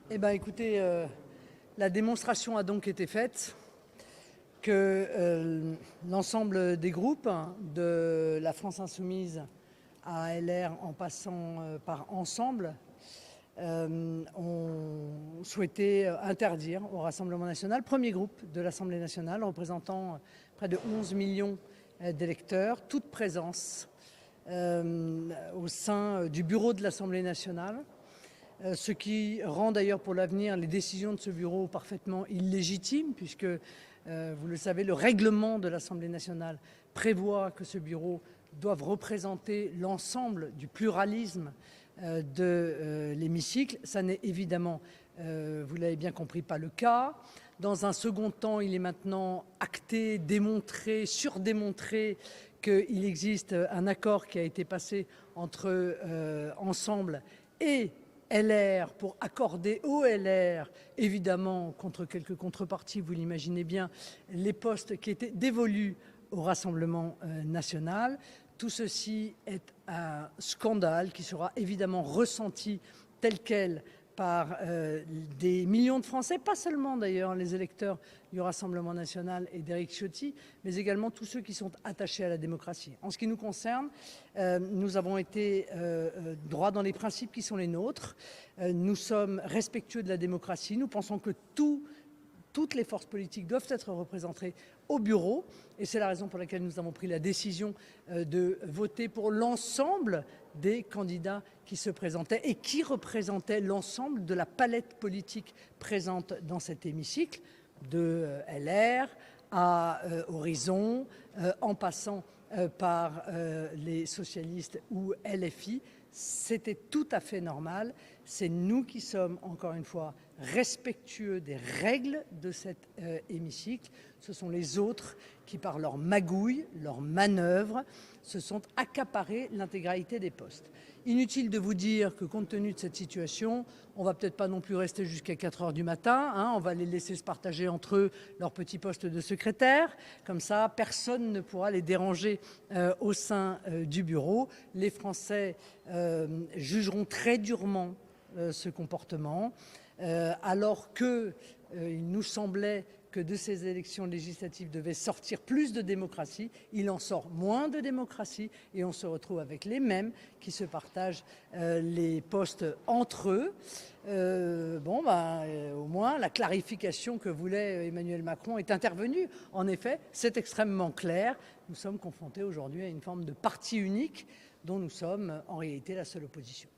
Eh bien, écoutez, la démonstration a donc été faite que l'ensemble des groupes, de la France Insoumise à LR en passant par Ensemble, ont souhaité interdire au Rassemblement national, premier groupe de l'Assemblée nationale représentant près de 11 millions d'électeurs, toute présence au sein du bureau de l'Assemblée nationale. Ce qui rend d'ailleurs pour l'avenir les décisions de ce bureau parfaitement illégitimes, puisque, vous le savez, le règlement de l'Assemblée nationale prévoit que ce bureau doive représenter l'ensemble du pluralisme de l'hémicycle. Ça n'est évidemment, vous l'avez bien compris, pas le cas. Dans un second temps, il est maintenant acté, démontré, surdémontré qu'il existe un accord qui a été passé entre Ensemble et LR pour accorder au LR, évidemment contre quelques contreparties, vous l'imaginez bien, les postes qui étaient dévolus au Rassemblement national. Tout ceci est un scandale qui sera évidemment ressenti tel quel par des millions de Français, pas seulement d'ailleurs les électeurs du Rassemblement national et d'Éric Ciotti, mais également tous ceux qui sont attachés à la démocratie. En ce qui nous concerne, nous avons été droits dans les principes qui sont les nôtres. Nous sommes respectueux de la démocratie. Nous pensons que toutes les forces politiques doivent être représentées au bureau et c'est la raison pour laquelle nous avons pris la décision de voter pour l'ensemble des candidats qui se présentaient et qui représentaient l'ensemble de la palette politique présente dans cet hémicycle, de LR à Horizon, en passant par les socialistes ou LFI. C'était tout à fait normal. C'est nous qui sommes, encore une fois, respectueux des règles de cet hémicycle. Ce sont les autres qui, par leur magouille, leur manœuvre, se sont accaparés l'intégralité des postes. Inutile de vous dire que, compte tenu de cette situation, on ne va peut-être pas non plus rester jusqu'à 4 heures du matin. On va les laisser se partager entre eux leur petit poste de secrétaire. Comme ça, personne ne pourra les déranger au sein du bureau. Les Français jugeront très durement ce comportement, alors qu'il nous semblait que de ces élections législatives devait sortir plus de démocratie. Il en sort moins de démocratie et on se retrouve avec les mêmes qui se partagent les postes entre eux. Au moins la clarification que voulait Emmanuel Macron est intervenue. En effet, c'est extrêmement clair. Nous sommes confrontés aujourd'hui à une forme de parti unique dont nous sommes en réalité la seule opposition.